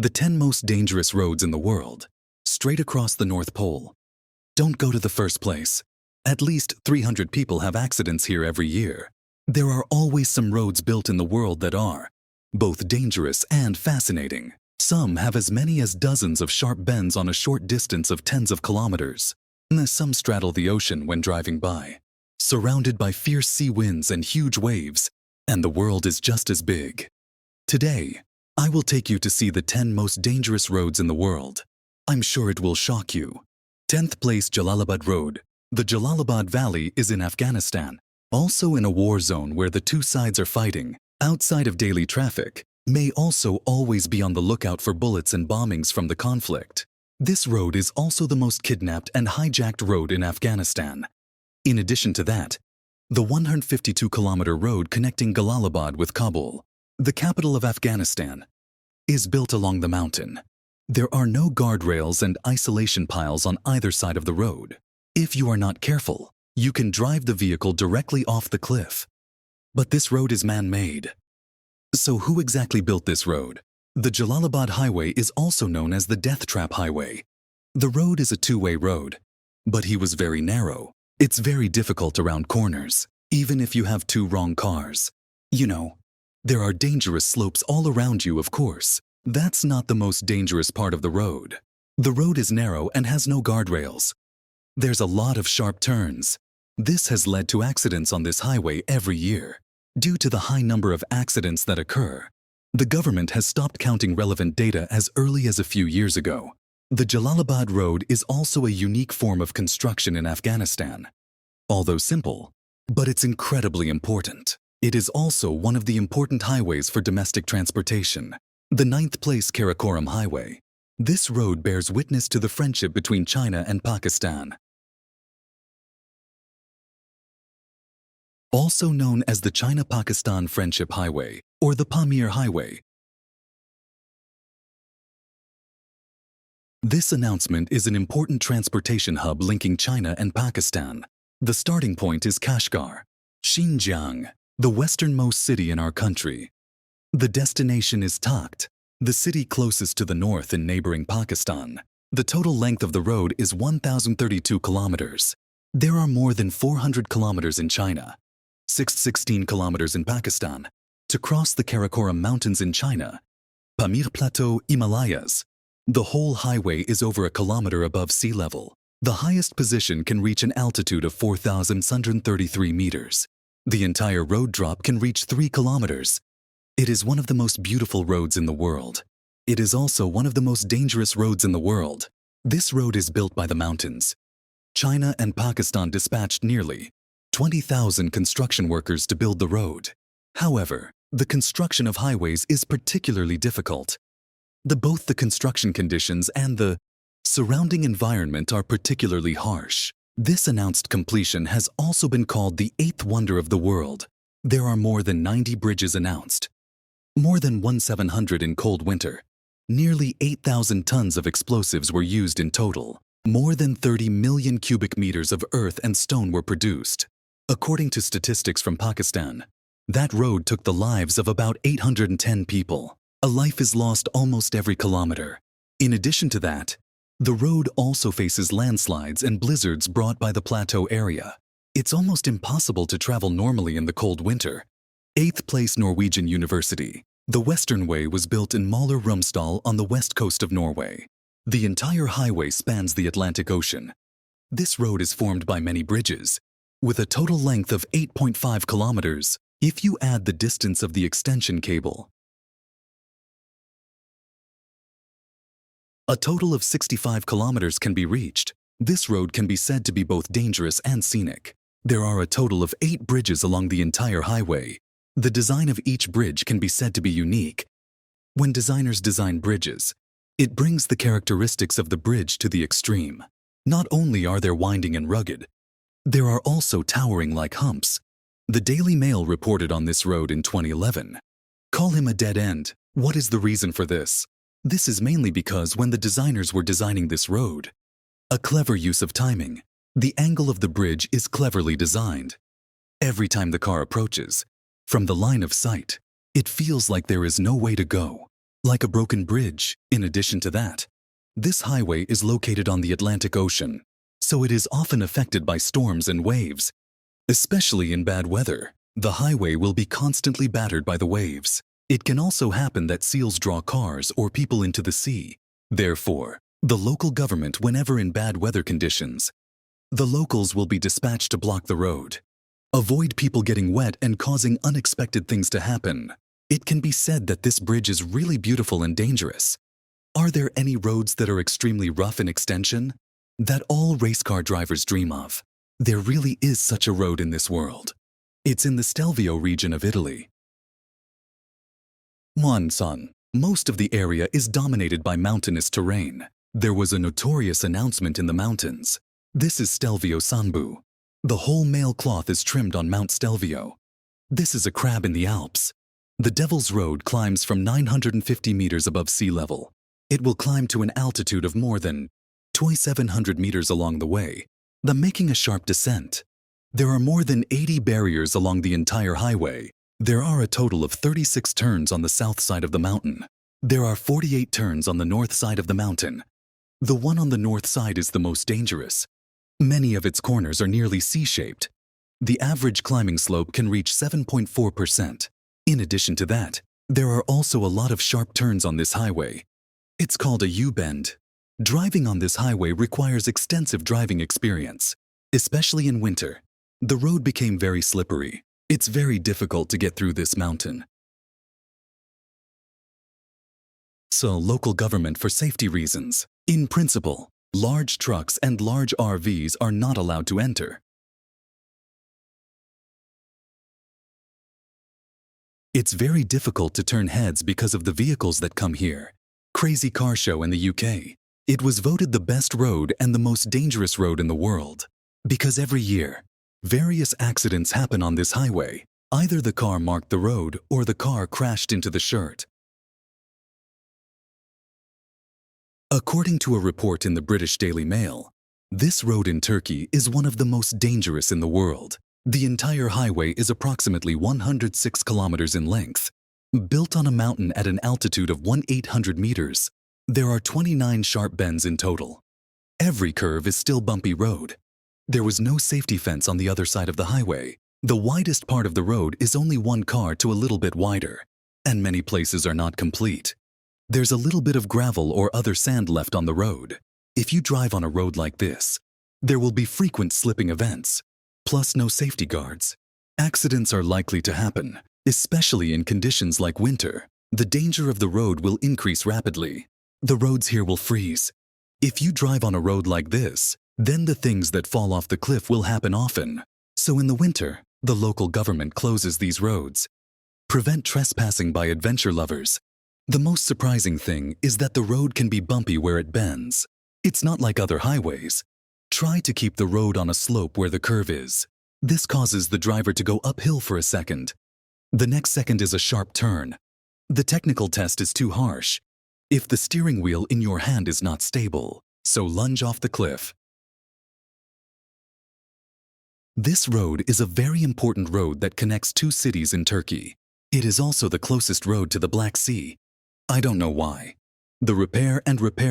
The 10 most dangerous roads in the world, straight across the North Pole. Don't go to the first place. At least 300 people have accidents here every year. There are always some roads built in the world that are both dangerous and fascinating. Some have as many as dozens of sharp bends on a short distance of tens of kilometers. Some straddle the ocean when driving by, surrounded by fierce sea winds and huge waves, and the world is just as big. Today, I will take you to see the 10 most dangerous roads in the world. I'm sure it will shock you. 10th place, Jalalabad Road. The Jalalabad Valley is in Afghanistan, also in a war zone where the two sides are fighting. Outside of daily traffic, may also always be on the lookout for bullets and bombings from the conflict. This road is also the most kidnapped and hijacked road in Afghanistan. In addition to that, the 152-kilometer road connecting Jalalabad with Kabul, the capital of Afghanistan, is built along the mountain. There are no guardrails and isolation piles on either side of the road. If you are not careful, you can drive the vehicle directly off the cliff. But this road is man-made. So who exactly built this road? The Jalalabad Highway is also known as the Death Trap Highway. The road is a two-way road, but he was very narrow. It's very difficult around corners, even if you have two wrong cars. You know, there are dangerous slopes all around you, of course. That's not the most dangerous part of the road. The road is narrow and has no guardrails. There's a lot of sharp turns. This has led to accidents on this highway every year. Due to the high number of accidents that occur, the government has stopped counting relevant data as early as a few years ago. The Jalalabad Road is also a unique form of construction in Afghanistan. Although simple, but it's incredibly important. It is also one of the important highways for domestic transportation. The 9th place, Karakoram Highway. This road bears witness to the friendship between China and Pakistan. Also known as the China-Pakistan Friendship Highway or the Pamir Highway. This announcement is an important transportation hub linking China and Pakistan. The starting point is Kashgar, Xinjiang, the westernmost city in our country. The destination is Takht, the city closest to the north in neighboring Pakistan. The total length of the road is 1,032 kilometers. There are more than 400 kilometers in China, 616 kilometers in Pakistan. To cross the Karakoram Mountains in China, Pamir Plateau, Himalayas, the whole highway is over a kilometer above sea level. The highest position can reach an altitude of 4,633 meters. The entire road drop can reach 3 kilometers. It is one of the most beautiful roads in the world. It is also one of the most dangerous roads in the world. This road is built by the mountains. China and Pakistan dispatched nearly 20,000 construction workers to build the road. However, the construction of highways is particularly difficult. Both the construction conditions and the surrounding environment are particularly harsh. This announced completion has also been called the 8th wonder of the world. There are more than 90 bridges announced. More than 1,700 in cold winter. Nearly 8,000 tons of explosives were used in total. More than 30 million cubic meters of earth and stone were produced. According to statistics from Pakistan, that road took the lives of about 810 people. A life is lost almost every kilometer. In addition to that, the road also faces landslides and blizzards brought by the plateau area. It's almost impossible to travel normally in the cold winter. 8th place, Norwegian University. The Western Way was built in Møller Romsdal on the west coast of Norway. The entire highway spans the Atlantic Ocean. This road is formed by many bridges, with a total length of 8.5 kilometers. If you add the distance of the extension cable, a total of 65 kilometers can be reached. This road can be said to be both dangerous and scenic. There are a total of 8 bridges along the entire highway. The design of each bridge can be said to be unique. When designers design bridges, it brings the characteristics of the bridge to the extreme. Not only are they winding and rugged, there are also towering like humps. The Daily Mail reported on this road in 2011. Call him a dead end. What is the reason for this? This is mainly because when the designers were designing this road, a clever use of timing, the angle of the bridge is cleverly designed. Every time the car approaches, from the line of sight, it feels like there is no way to go. like a broken bridge. In addition to that, this highway is located on the Atlantic Ocean, so it is often affected by storms and waves. Especially in bad weather, the highway will be constantly battered by the waves. It can also happen that seals draw cars or people into the sea. Therefore, the local government, whenever in bad weather conditions, the locals will be dispatched to block the road. Avoid people getting wet and causing unexpected things to happen. It can be said that this bridge is really beautiful and dangerous. Are there any roads that are extremely rough in extension? That all race car drivers dream of. There really is such a road in this world. It's in the Stelvio region of Italy. Monson. Most of the area is dominated by mountainous terrain. There was a notorious announcement in the mountains. This is Stelvio Sanbu. The whole male cloth is trimmed on Mount Stelvio. This is a crab in the Alps. The Devil's Road climbs from 950 meters above sea level. It will climb to an altitude of more than 2,700 meters along the way, making a sharp descent. There are more than 80 barriers along the entire highway. There are a total of 36 turns on the south side of the mountain. There are 48 turns on the north side of the mountain. The one on the north side is the most dangerous. Many of its corners are nearly C-shaped. The average climbing slope can reach 7.4%. In addition to that, there are also a lot of sharp turns on this highway. It's called a U-bend. Driving on this highway requires extensive driving experience, especially in winter. The road became very slippery. It's very difficult to get through this mountain. So, local government for safety reasons. In principle, large trucks and large RVs are not allowed to enter. It's very difficult to turn heads because of the vehicles that come here. Crazy Car Show in the UK. It was voted the best road and the most dangerous road in the world. Because every year, various accidents happen on this highway. Either the car marked the road or the car crashed into the shirt. According to a report in the British Daily Mail, this road in Turkey is one of the most dangerous in the world. The entire highway is approximately 106 kilometers in length. Built on a mountain at an altitude of 1,800 meters, there are 29 sharp bends in total. Every curve is still bumpy road. There was no safety fence on the other side of the highway. The widest part of the road is only one car to a little bit wider, and many places are not complete. There's a little bit of gravel or other sand left on the road. If you drive on a road like this, there will be frequent slipping events, plus no safety guards. Accidents are likely to happen, especially in conditions like winter. The danger of the road will increase rapidly. The roads here will freeze. If you drive on a road like this, then the things that fall off the cliff will happen often. So in the winter, the local government closes these roads. Prevent trespassing by adventure lovers. The most surprising thing is that the road can be bumpy where it bends. It's not like other highways. Try to keep the road on a slope where the curve is. This causes the driver to go uphill for a second. The next second is a sharp turn. The technical test is too harsh. If the steering wheel in your hand is not stable, so lunge off the cliff. This road is a very important road that connects two cities in Turkey. It is also the closest road to the Black Sea. I don't know why. The repair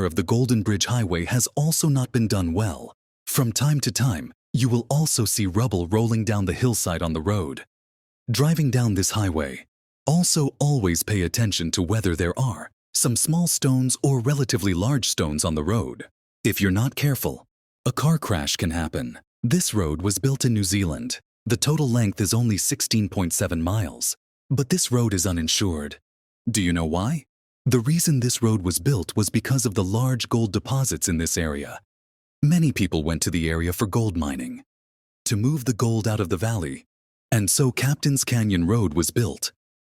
of the Golden Bridge Highway has also not been done well. From time to time, you will also see rubble rolling down the hillside on the road. Driving down this highway, also always pay attention to whether there are some small stones or relatively large stones on the road. If you're not careful, a car crash can happen. This road was built in New Zealand. The total length is only 16.7 miles. But this road is uninsured. Do you know why? The reason this road was built was because of the large gold deposits in this area. Many people went to the area for gold mining, to move the gold out of the valley, and so Captain's Canyon Road was built.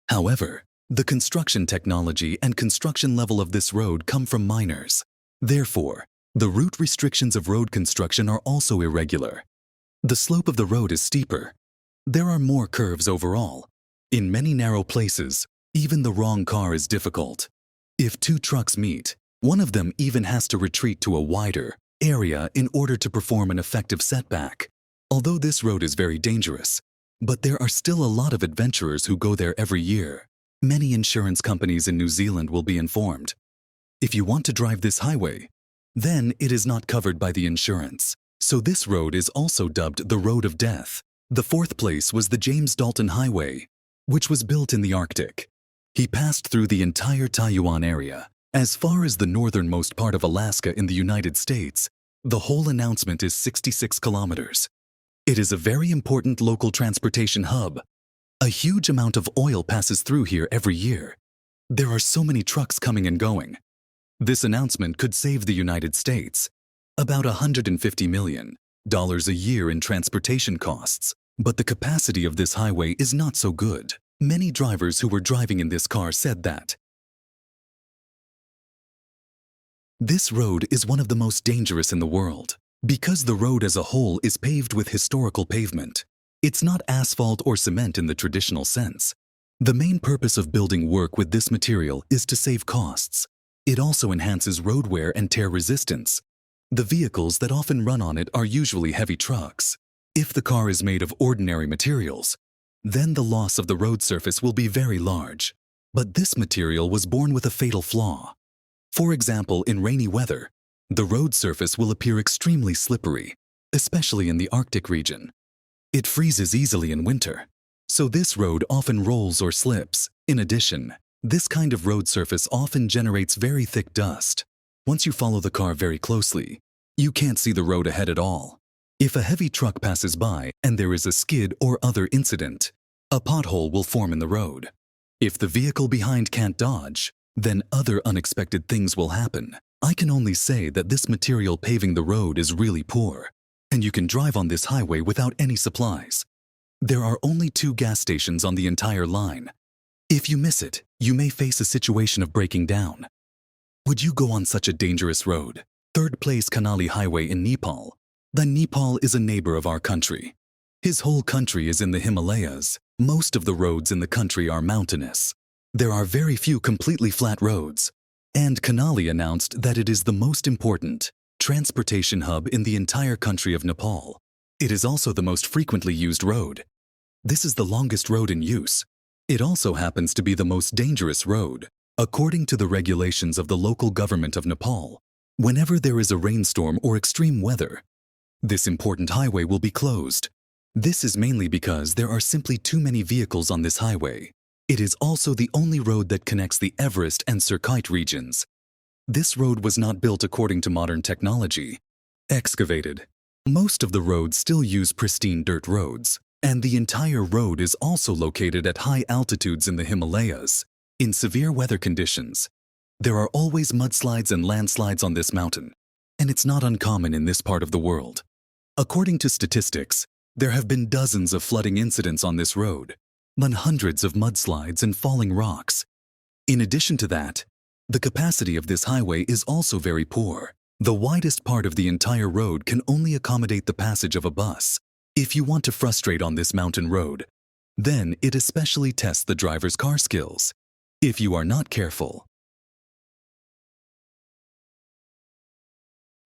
However, the construction technology and construction level of this road come from miners. Therefore, the route restrictions of road construction are also irregular. The slope of the road is steeper. There are more curves overall. In many narrow places, even the wrong car is difficult. If two trucks meet, one of them even has to retreat to a wider area in order to perform an effective setback. Although this road is very dangerous, but there are still a lot of adventurers who go there every year. Many insurance companies in New Zealand will be informed. If you want to drive this highway, then it is not covered by the insurance. So this road is also dubbed the Road of Death. The fourth place was the James Dalton Highway, which was built in the Arctic. He passed through the entire Taiwan area, as far as the northernmost part of Alaska in the United States. The whole announcement is 66 kilometers. It is a very important local transportation hub. A huge amount of oil passes through here every year. There are so many trucks coming and going. This announcement could save the United States about $150 million a year in transportation costs. But the capacity of this highway is not so good. Many drivers who were driving in this car said that this road is one of the most dangerous in the world. Because the road as a whole is paved with historical pavement, it's not asphalt or cement in the traditional sense. The main purpose of building work with this material is to save costs. It also enhances road wear and tear resistance. The vehicles that often run on it are usually heavy trucks. If the car is made of ordinary materials, then the loss of the road surface will be very large. But this material was born with a fatal flaw. For example, in rainy weather, the road surface will appear extremely slippery, especially in the Arctic region. It freezes easily in winter, so this road often rolls or slips. In addition, this kind of road surface often generates very thick dust. Once you follow the car very closely, you can't see the road ahead at all. If a heavy truck passes by and there is a skid or other incident, a pothole will form in the road. If the vehicle behind can't dodge, then other unexpected things will happen. I can only say that this material paving the road is really poor, and you can drive on this highway without any supplies. There are only 2 gas stations on the entire line. If you miss it, you may face a situation of breaking down. Would you go on such a dangerous road? Third place, Kanali Highway in Nepal. The Nepal is a neighbor of our country. His whole country is in the Himalayas. Most of the roads in the country are mountainous. There are very few completely flat roads, and Kanali announced that it is the most important transportation hub in the entire country of Nepal. It is also the most frequently used road. This is the longest road in use. It also happens to be the most dangerous road. According to the regulations of the local government of Nepal, whenever there is a rainstorm or extreme weather, this important highway will be closed. This is mainly because there are simply too many vehicles on this highway. It is also the only road that connects the Everest and Surkite regions. This road was not built according to modern technology. Excavated. Most of the roads still use pristine dirt roads, and the entire road is also located at high altitudes in the Himalayas. In severe weather conditions, there are always mudslides and landslides on this mountain, and it's not uncommon in this part of the world. According to statistics, there have been dozens of flooding incidents on this road, and hundreds of mudslides and falling rocks. In addition to that, the capacity of this highway is also very poor. The widest part of the entire road can only accommodate the passage of a bus. If you want to frustrate on this mountain road, then it especially tests the driver's car skills. If you are not careful,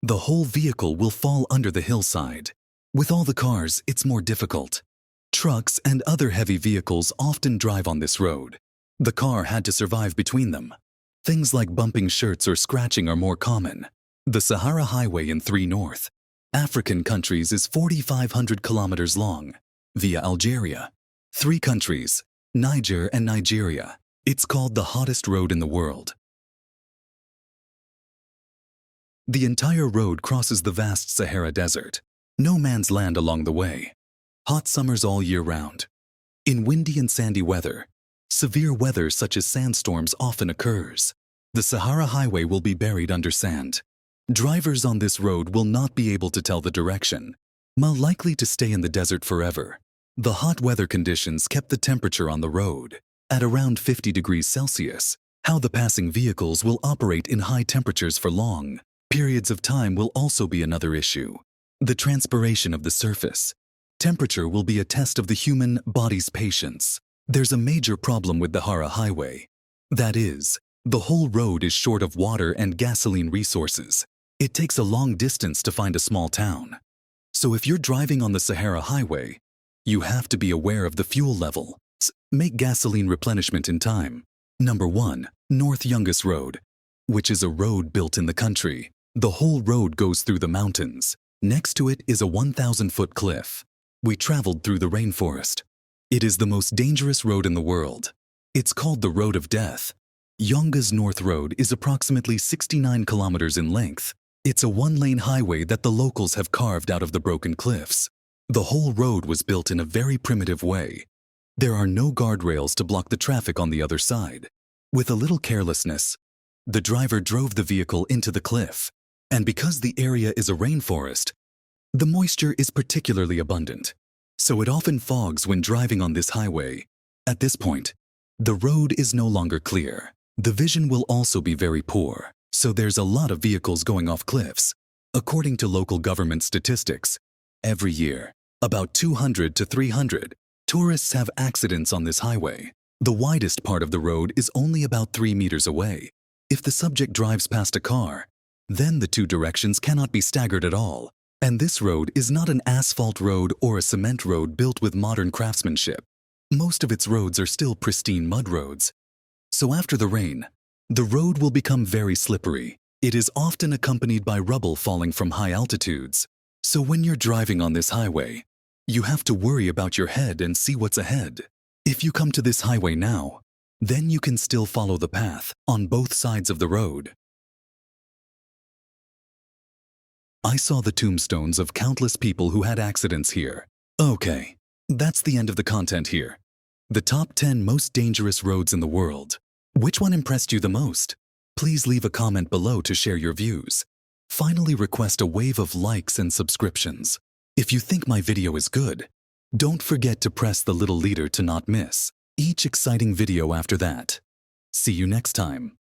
the whole vehicle will fall under the hillside. With all the cars, it's more difficult. Trucks and other heavy vehicles often drive on this road. The car had to survive between them. Things like bumping shirts or scratching are more common. The Sahara Highway in 3 North African countries is 4,500 kilometers long, via Algeria. 3 countries, Niger and Nigeria. It's called the hottest road in the world. The entire road crosses the vast Sahara Desert. No man's land along the way. Hot summers all year round. In windy and sandy weather, severe weather such as sandstorms often occurs. The Sahara Highway will be buried under sand. Drivers on this road will not be able to tell the direction, more likely to stay in the desert forever. The hot weather conditions kept the temperature on the road at around 50 degrees Celsius. How the passing vehicles will operate in high temperatures for long periods of time will also be another issue. The transpiration of the surface. Temperature will be a test of the human body's patience. There's a major problem with the Sahara Highway. That is, the whole road is short of water and gasoline resources. It takes a long distance to find a small town. So if you're driving on the Sahara Highway, you have to be aware of the fuel level. Make gasoline replenishment in time. Number 1. North Youngest Road, which is a road built in the country. The whole road goes through the mountains. Next to it is a 1,000-foot cliff. We traveled through the rainforest. It is the most dangerous road in the world. It's called the Road of Death. Yonga's North Road is approximately 69 kilometers in length. It's a one-lane highway that the locals have carved out of the broken cliffs. The whole road was built in a very primitive way. There are no guardrails to block the traffic on the other side. With a little carelessness, the driver drove the vehicle into the cliff. And because the area is a rainforest, the moisture is particularly abundant, so it often fogs when driving on this highway. At this point, the road is no longer clear. The vision will also be very poor, so there's a lot of vehicles going off cliffs. According to local government statistics, every year, about 200 to 300 tourists have accidents on this highway. The widest part of the road is only about 3 meters away. If the subject drives past a car, then the two directions cannot be staggered at all. And this road is not an asphalt road or a cement road built with modern craftsmanship. Most of its roads are still pristine mud roads. So after the rain, the road will become very slippery. It is often accompanied by rubble falling from high altitudes. So when you're driving on this highway, you have to worry about your head and see what's ahead. If you come to this highway now, then you can still follow the path on both sides of the road. I saw the tombstones of countless people who had accidents here. Okay, that's the end of the content here. The top 10 most dangerous roads in the world. Which one impressed you the most? Please leave a comment below to share your views. Finally, request a wave of likes and subscriptions. If you think my video is good, don't forget to press the little leader to not miss each exciting video after that. See you next time.